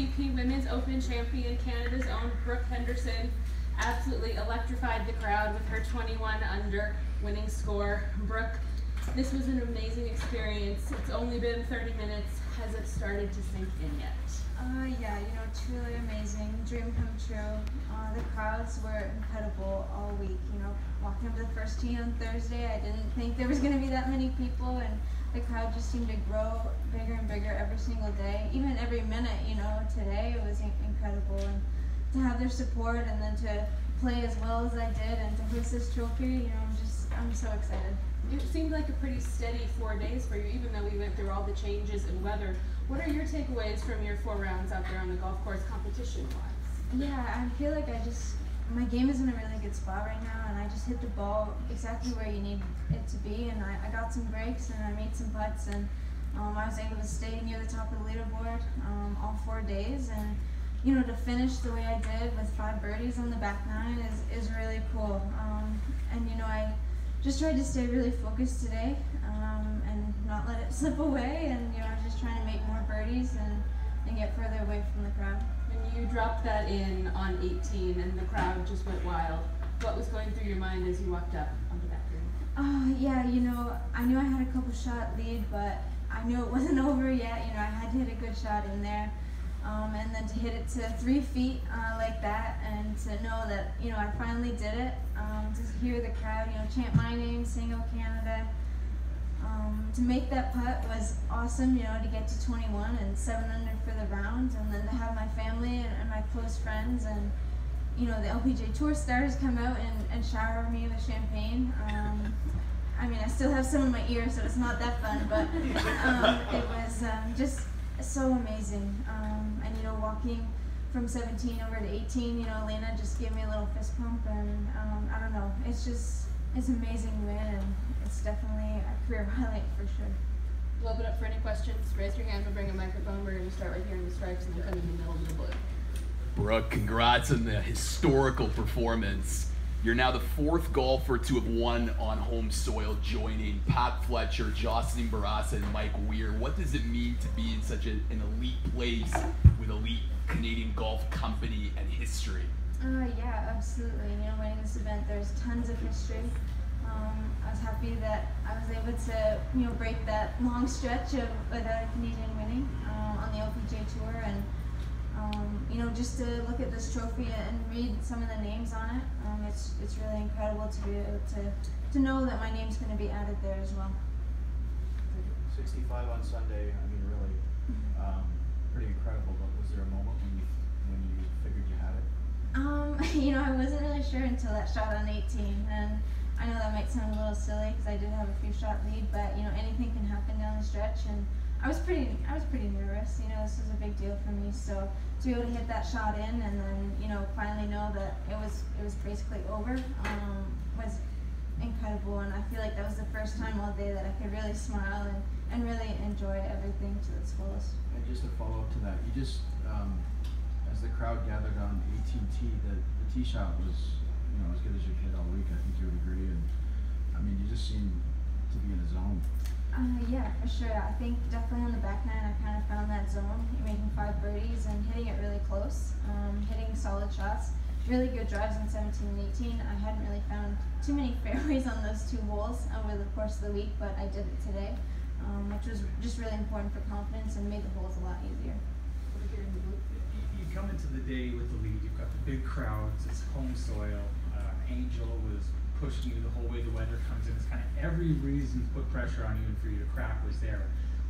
ATP Women's Open champion, Canada's own Brooke Henderson, absolutely electrified the crowd with her 21 under winning score. Brooke, this was an amazing experience. It's only been 30 minutes. Has it started to sink in yet? Yeah, truly amazing. Dream come true. The crowds were incredible all week. Walking up to the first tee on Thursday, I didn't think there was going to be that many people, and the crowd just seemed to grow bigger and bigger every single day, even every minute. Today it was incredible, and to have their support and then to play as well as I did and to hoist this trophy, I'm so excited. It seemed like a pretty steady 4 days for you, even though we went through all the changes in weather. What are your takeaways from your 4 rounds out there on the golf course competition-wise? Yeah, I feel like my game is in a really good spot right now, and I just hit the ball exactly where you need it to be, and I got some breaks and I made some putts, and I was able to stay near the top of the leaderboard all 4 days, and to finish the way I did with 5 birdies on the back 9 is really cool. And I just tried to stay really focused today and not let it slip away, and I was just trying to make more birdies and get further away from the crowd. And you dropped that in on 18 and the crowd just went wild. What was going through your mind as you walked up on the back green? Yeah, I knew I had a couple shot lead, but I knew it wasn't over yet. I had to hit a good shot in there. And then to hit it to 3 feet like that, and to know that I finally did it, to hear the crowd chant my name, sing "Oh Canada," to make that putt was awesome. To get to 21 and 7 under for the round, and then to have my family and my close friends and the LPGA Tour stars come out and shower me with champagne. I still have some in my ear, so it's not that fun, but it was just so amazing. And walking from 17 over to 18, Lena just gave me a little fist pump, and I don't know, it's an amazing win, and it's definitely a career highlight for sure. We'll open up for any questions. Raise your hand, we'll bring a microphone. We're going to start right here in the stripes and then come in the middle of the blue. Brooke, congrats on the historical performance. You're now the 4th golfer to have won on home soil, joining Pat Fletcher, Jocelyn Barassa, and Mike Weir. What does it mean to be in such an elite place with elite Canadian golf company and history? Yeah, absolutely. Winning this event, there's tons of history. I was happy that I was able to, break that long stretch without a Canadian winning on the LPGA Tour, and just to look at this trophy and read some of the names on it, it's really incredible to be able to know that my name's going to be added there as well. 65 on Sunday, really pretty incredible, but was there a moment when you figured you had it? I wasn't really sure until that shot on 18, and I know that might sound a little silly because I did have a few shot lead, but anything can happen down the stretch, and I was pretty nervous. This was a big deal for me, so to be able to hit that shot in and then finally know that it was basically over was incredible, and I feel like that was the first time all day that I could really smile and really enjoy everything to its fullest. And just to follow up to that, you just as the crowd gathered on 18T, the tee shot was as good as you've hit all week. I think you would agree, and you just seemed to be in a zone. Yeah, for sure. I think definitely on the back 9 I kind of found that zone, making 5 birdies and hitting it really close, hitting solid shots, really good drives on 17 and 18. I hadn't really found too many fairways on those 2 holes over the course of the week, but I did it today, which was just really important for confidence and made the holes a lot easier. You come into the day with the lead, you've got the big crowds, it's home soil, Angel was pushing you the whole way the weather comes in. It's kind of every reason to put pressure on you and for you to crack was there.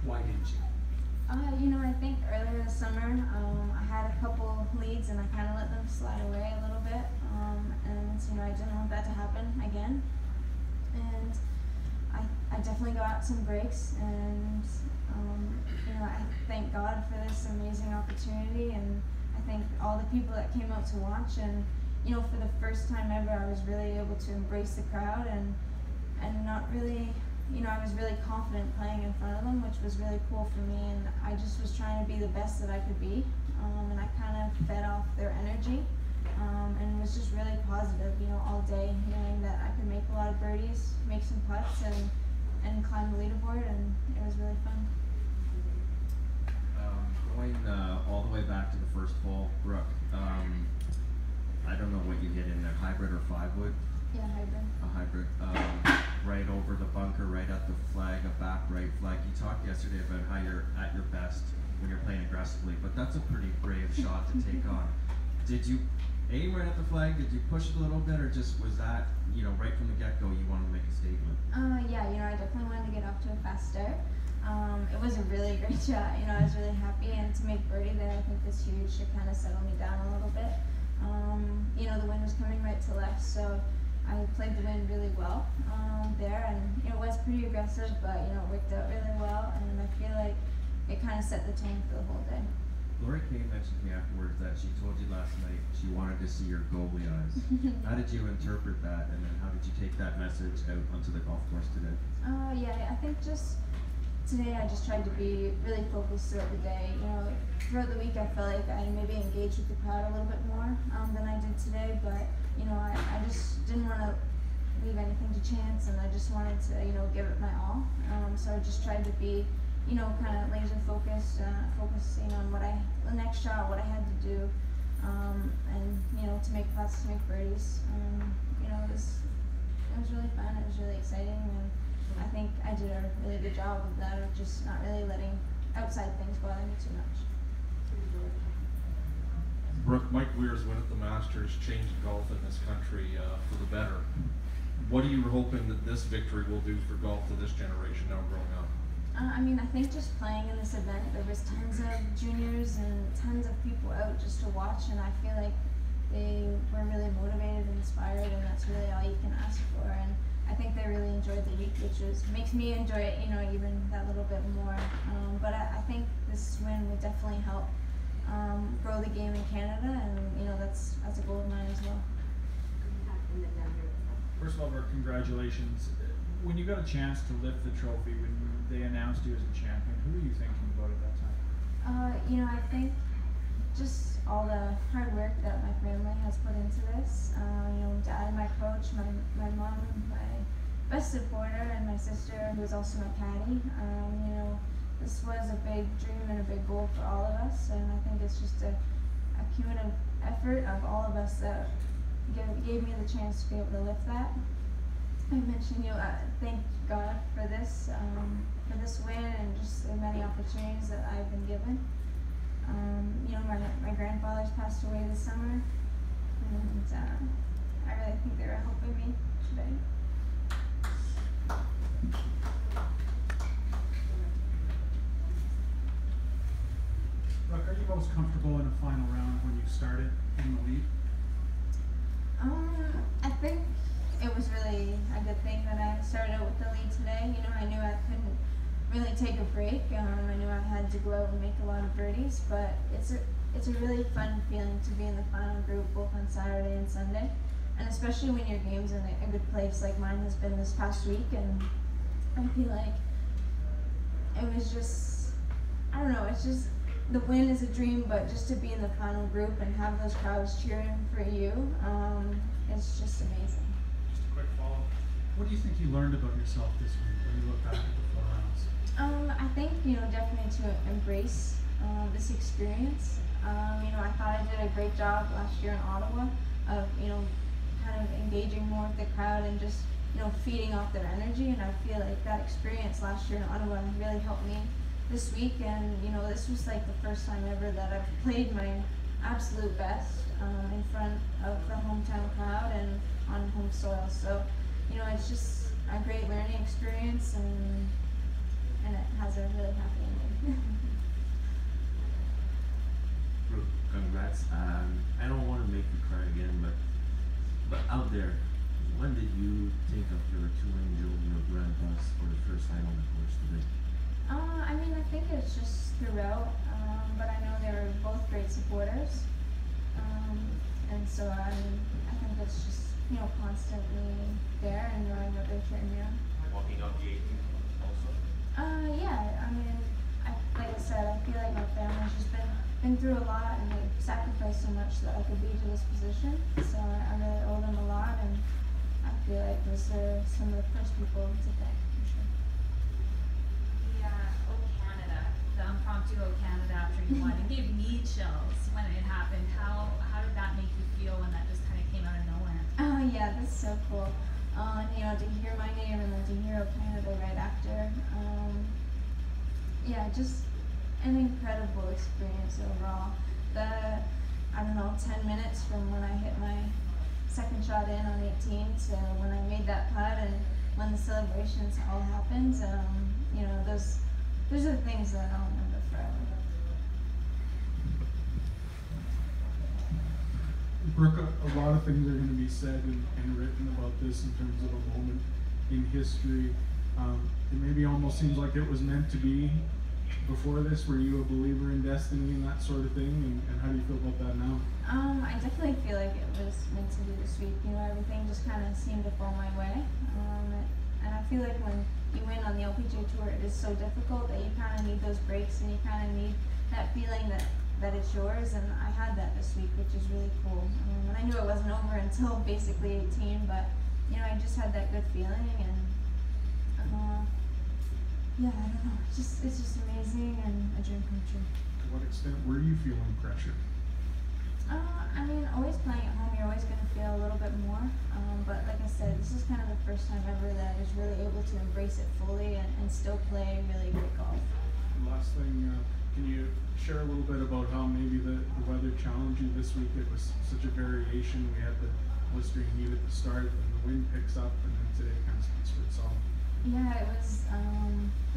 Why didn't you? I think earlier this summer I had a couple leads and I kind of let them slide away a little bit, and I didn't want that to happen again. And I definitely got some breaks, and I thank God for this amazing opportunity, and I thank all the people that came out to watch, and for the first time ever, I was really able to embrace the crowd and not really, I was really confident playing in front of them, which was really cool for me, and I just was trying to be the best that I could be, and I kind of fed off their energy, and was just really positive, all day, knowing that I could make a lot of birdies, make some putts, and climb the leaderboard, and it was really fun. Going all the way back back to the first hole, Brooke. I don't know what you hit in there, hybrid or 5-wood? Yeah, hybrid. A hybrid. Right over the bunker, right at the flag, a back right flag. You talked yesterday about how you're at your best when you're playing aggressively, but that's a pretty brave shot to take on. Did you aim right at the flag? Did you push it a little bit, or just was that, you know, right from the get-go you wanted to make a statement? Yeah, you know, I definitely wanted to get off to a fast start. It was a really great shot. You know, I was really happy, and to make birdie there, I think was huge to kind of settle me down a little bit. You know, the wind was coming right to left, so I played the wind really well there, and it was pretty aggressive, but you know, it worked out really well, and I feel like it kind of set the tone for the whole day. Lori Kay mentioned to me afterwards that she told you last night she wanted to see your goalie eyes. How did you interpret that, and then how did you take that message out onto the golf course today? Yeah, I think just today I just tried to be really focused throughout the day. You know, throughout the week I felt like I maybe engaged with the crowd a little bit more than I did today, but you know, I just didn't want to leave anything to chance, and I just wanted to, you know, give it my all. So I just tried to be, you know, kind of laser focused, focusing on the next shot, what I had to do, and you know, to make putts, to make birdies. You know, it was really fun. It was really exciting, and I think I did a really good job of that, of just not really letting outside things bother me too much. Brooke, Mike Weir's win at the Masters changed golf in this country for the better. What are you hoping that this victory will do for golf to this generation now growing up? I mean, I think just playing in this event, there was tons of juniors and tons of people out just to watch, and I feel like they were really motivated and inspired, and that's really all you can ask for. And I think they really enjoyed the week, which makes me enjoy it, you know, even that little bit more. But I think this win will definitely help grow the game in Canada, and you know, that's a goal of mine as well. First of all, Brooke, congratulations. When you got a chance to lift the trophy, when they announced you as a champion, who were you thinking about at that time? You know, I think just all the hard work that my family has put into this. You know, Dad, my coach, my mom, my best supporter, and my sister, who is also my caddy. You know, this was a big dream and a big goal for all of us, and I think it's just a cumulative effort of all of us that gave me the chance to be able to lift that. I mentioned, you know, thank God for this win and just the many opportunities that I've been given. You know, my grandfathers passed away this summer, and I really think they were helping me today. Brooke, are you most comfortable in a final round when you started in the lead? I think it was really a good thing that I started out with the lead today. You know, I knew I couldn't really take a break. I knew I had to go out and make a lot of birdies, but it's a really fun feeling to be in the final group both on Saturday and Sunday, and especially when your game's in a good place like mine has been this past week. And I feel like it was just, I don't know, it's just, the win is a dream, but just to be in the final group and have those crowds cheering for you, it's just amazing. Just a quick follow-up. What do you think you learned about yourself this week when you look back at the 4 rounds? I think, you know, definitely to embrace this experience. You know, I thought I did a great job last year in Ottawa of, you know, kind of engaging more with the crowd and just, you know, feeding off their energy. And I feel like that experience last year in Ottawa really helped me this week. And, you know, this was like the first time ever that I've played my absolute best in front of the hometown crowd and on home soil. So, you know, it's just a great learning experience, and it has a really happy ending. Brooke, congrats. I don't want to make you cry again, but out there, when did you think of your two angel, your grandpas, for the first time on the course today? I mean, I think it's just throughout, but I know they were both great supporters, and so I think it's just, you know, constantly there and knowing that they're cheering me on. Walking up the 18th also? Yeah, I mean, like I said, I feel like my family's just been through a lot, and they've sacrificed so much that I could be to this position, so I really owe them a lot, and I feel like those are some of the first people to thank, for sure. The O Canada, the impromptu O Canada after you won, it gave me chills. feel when that just kind of came out of nowhere? Oh yeah, that's so cool. You know, to hear my name and then to hear Canada right after. Yeah, just an incredible experience overall. I don't know, 10 minutes from when I hit my second shot in on 18 to when I made that putt and when the celebrations all happened, you know, those are the things that I'll remember forever. Brooke, a lot of things are going to be said and written about this in terms of a moment in history. It maybe almost seems like it was meant to be before this. Were you a believer in destiny and that sort of thing? And how do you feel about that now? I definitely feel like it was meant to be this week. You know, everything just kind of seemed to fall my way. And I feel like when you win on the LPGA Tour, it is so difficult that you kind of need those breaks and you kind of need that feeling that it's yours. And I had that this week, which is really cool. And I knew it wasn't over until basically 18, but you know, I just had that good feeling and yeah, I don't know. It's just amazing and a dream come true. To what extent were you feeling pressure? I mean, always playing at home, you're always going to feel a little bit more. But like I said, this is kind of the first time ever that I was really able to embrace it fully and still play really great golf. Last thing, can you share a little bit about how maybe the weather challenged you this week? It was such a variation. We had the blistering heat at the start, and the wind picks up, and then today kind of speaks for itself. Yeah, it was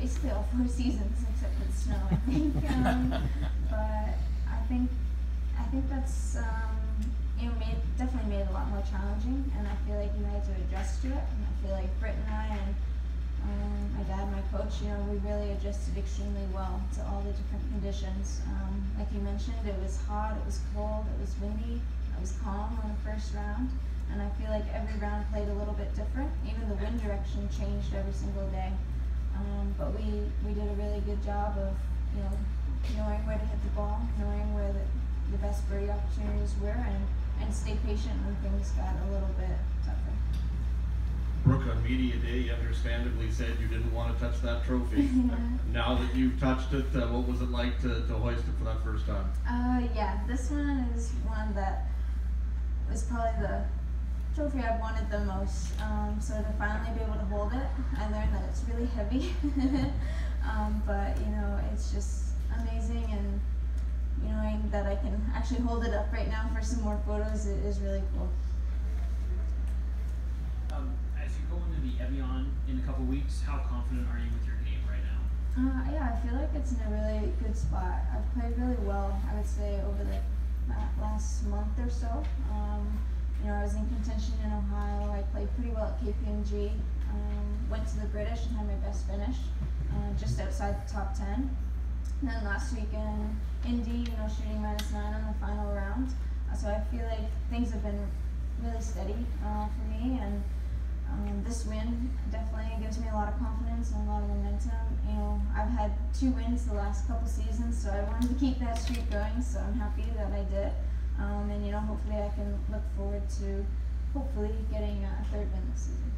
basically all 4 seasons except for the snow, I think. But I think that's you know, definitely made it a lot more challenging, and I feel like you had to adjust to it. And I feel like Britt and I and my dad, my coach, you know, we really adjusted extremely well to all the different conditions. Like you mentioned, it was hot, it was cold, it was windy, it was calm on the first round. And I feel like every round played a little bit different. Even the wind direction changed every single day. But we did a really good job of, you know, knowing where to hit the ball, knowing where the best birdie opportunities were, and stay patient when things got a little bit tougher. Brooke, on media day, you understandably said you didn't want to touch that trophy. Yeah. Now that you've touched it, what was it like to hoist it for that first time? Yeah, this one is one that was probably the trophy I wanted the most. So to finally be able to hold it, I learned that it's really heavy. But you know, it's just amazing, and you know, knowing that I can actually hold it up right now for some more photos is really cool. As you go into the Evian in a couple weeks, how confident are you with your game right now? Yeah, I feel like it's in a really good spot. I've played really well, I would say, over the last month or so. You know, I was in contention in Ohio. I played pretty well at KPMG. Went to the British and had my best finish, just outside the top 10. And then last week in Indy, you know, shooting -9 on the final round. So I feel like things have been really steady for me, and this win definitely gives me a lot of confidence and a lot of momentum. You know, I've had 2 wins the last couple seasons, so I wanted to keep that streak going. So I'm happy that I did. And you know, hopefully I can look forward to hopefully getting a 3rd win this season.